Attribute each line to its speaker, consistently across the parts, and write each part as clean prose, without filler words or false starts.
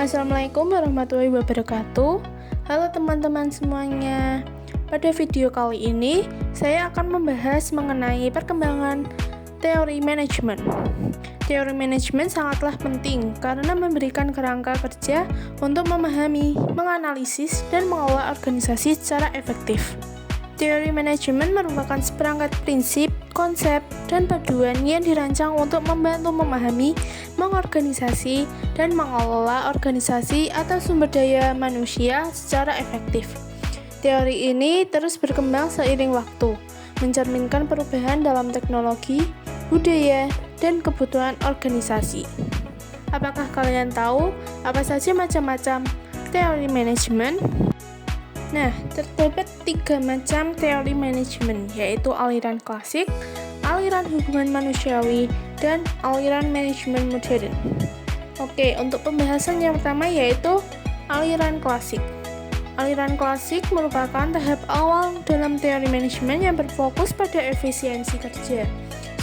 Speaker 1: Assalamualaikum warahmatullahi wabarakatuh. Halo teman-teman semuanya. Pada video kali ini, saya akan membahas mengenai perkembangan teori manajemen. Teori manajemen sangatlah penting karena memberikan kerangka kerja untuk memahami, menganalisis, dan mengelola organisasi secara efektif. Teori manajemen merupakan seperangkat prinsip, konsep, dan paduan yang dirancang untuk membantu memahami, mengorganisasi, dan mengelola organisasi atau sumber daya manusia secara efektif. Teori ini terus berkembang seiring waktu, mencerminkan perubahan dalam teknologi, budaya, dan kebutuhan organisasi. Apakah kalian tahu apa saja macam-macam teori manajemen? Nah, terdapat 3 macam teori manajemen, yaitu aliran klasik, aliran hubungan manusiawi, dan aliran manajemen modern. Oke, untuk pembahasan yang pertama yaitu aliran klasik. Aliran klasik merupakan tahap awal dalam teori manajemen yang berfokus pada efisiensi kerja,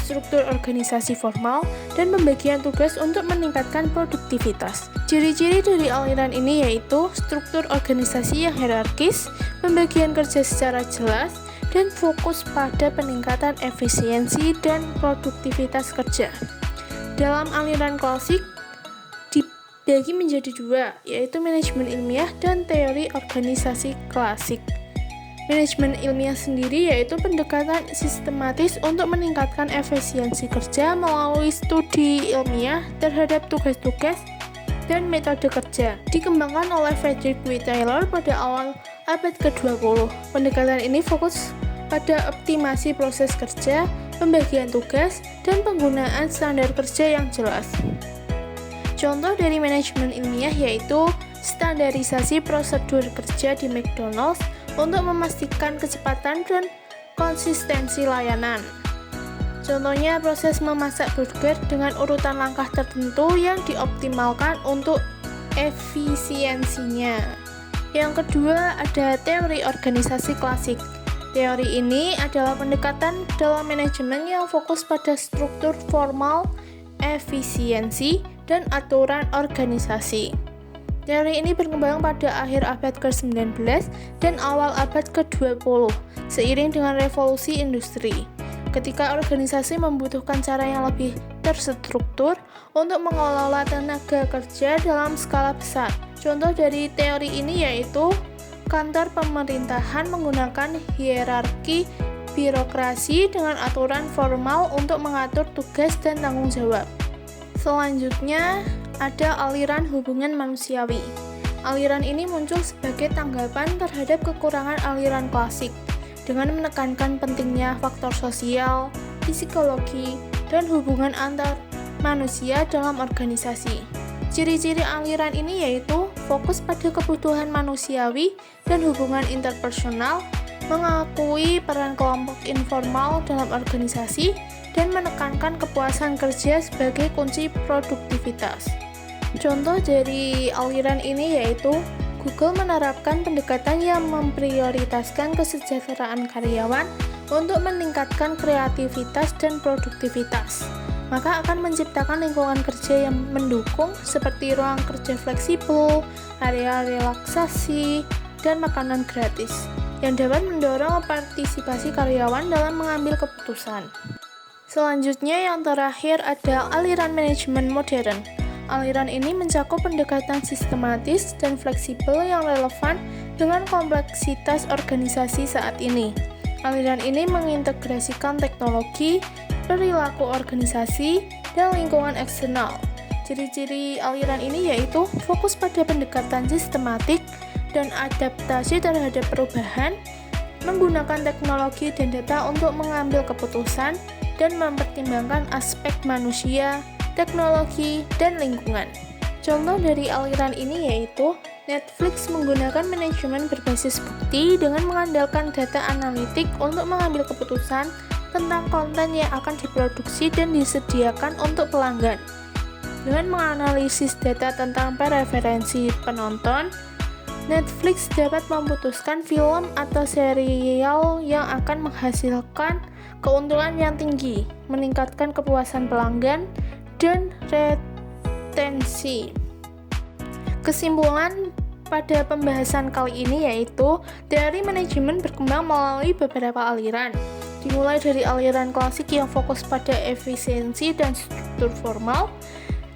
Speaker 1: struktur organisasi formal, dan pembagian tugas untuk meningkatkan produktivitas. Ciri-ciri dari aliran ini yaitu struktur organisasi yang hierarkis, pembagian kerja secara jelas, dan fokus pada peningkatan efisiensi dan produktivitas kerja. Dalam aliran klasik dibagi menjadi 2, yaitu manajemen ilmiah dan teori organisasi klasik. Manajemen ilmiah sendiri yaitu pendekatan sistematis untuk meningkatkan efisiensi kerja melalui studi ilmiah terhadap tugas-tugas dan metode kerja. Dikembangkan oleh Frederick W. Taylor pada awal abad ke-20. Pendekatan ini fokus pada optimasi proses kerja, pembagian tugas, dan penggunaan standar kerja yang jelas. Contoh dari manajemen ilmiah yaitu standarisasi prosedur kerja di McDonald's untuk memastikan kecepatan dan konsistensi layanan. Contohnya proses memasak burger dengan urutan langkah tertentu yang dioptimalkan untuk efisiensinya. Yang kedua ada teori organisasi klasik. Teori ini adalah pendekatan dalam manajemen yang fokus pada struktur formal, efisiensi, dan aturan organisasi. Teori ini berkembang pada akhir abad ke-19 dan awal abad ke-20 seiring dengan revolusi industri. Ketika organisasi membutuhkan cara yang lebih terstruktur untuk mengelola tenaga kerja dalam skala besar. Contoh dari teori ini yaitu kantor pemerintahan menggunakan hierarki birokrasi dengan aturan formal untuk mengatur tugas dan tanggung jawab. Selanjutnya, ada aliran hubungan manusiawi. Aliran ini muncul sebagai tanggapan terhadap kekurangan aliran klasik dengan menekankan pentingnya faktor sosial, psikologi, dan hubungan antar manusia dalam organisasi. Ciri-ciri aliran ini yaitu fokus pada kebutuhan manusiawi dan hubungan interpersonal, mengakui peran kelompok informal dalam organisasi, dan menekankan kepuasan kerja sebagai kunci produktivitas. Contoh dari aliran ini yaitu Google menerapkan pendekatan yang memprioritaskan kesejahteraan karyawan untuk meningkatkan kreativitas dan produktivitas. Maka akan menciptakan lingkungan kerja yang mendukung seperti ruang kerja fleksibel, area relaksasi, dan makanan gratis yang dapat mendorong partisipasi karyawan dalam mengambil keputusan. Selanjutnya yang terakhir ada aliran manajemen modern. Aliran ini mencakup pendekatan sistematis dan fleksibel yang relevan dengan kompleksitas organisasi saat ini. Aliran ini mengintegrasikan teknologi, perilaku organisasi, dan lingkungan eksternal. Ciri-ciri aliran ini yaitu fokus pada pendekatan sistematik dan adaptasi terhadap perubahan, menggunakan teknologi dan data untuk mengambil keputusan, dan mempertimbangkan aspek manusia, teknologi, dan lingkungan. Contoh dari aliran ini yaitu Netflix menggunakan manajemen berbasis bukti dengan mengandalkan data analitik untuk mengambil keputusan tentang konten yang akan diproduksi dan disediakan untuk pelanggan. Dengan menganalisis data tentang preferensi penonton, Netflix dapat memutuskan film atau serial yang akan menghasilkan keuntungan yang tinggi, meningkatkan kepuasan pelanggan, dan retensi. Kesimpulan pada pembahasan kali ini yaitu teori manajemen berkembang melalui beberapa aliran, dimulai dari aliran klasik yang fokus pada efisiensi dan struktur formal,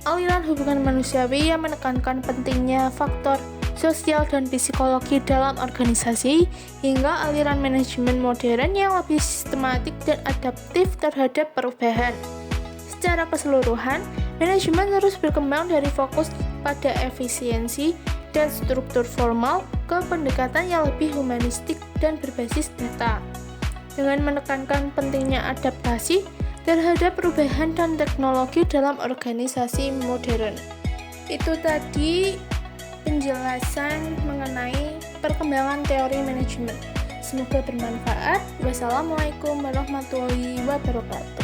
Speaker 1: aliran hubungan manusiawi yang menekankan pentingnya faktor sosial dan psikologi dalam organisasi, hingga aliran manajemen modern yang lebih sistematik dan adaptif terhadap perubahan. Secara keseluruhan, manajemen terus berkembang dari fokus pada efisiensi dan struktur formal ke pendekatan yang lebih humanistik dan berbasis data, dengan menekankan pentingnya adaptasi terhadap perubahan dan teknologi dalam organisasi modern. Itu tadi penjelasan mengenai perkembangan teori manajemen. Semoga bermanfaat. Wassalamualaikum warahmatullahi wabarakatuh.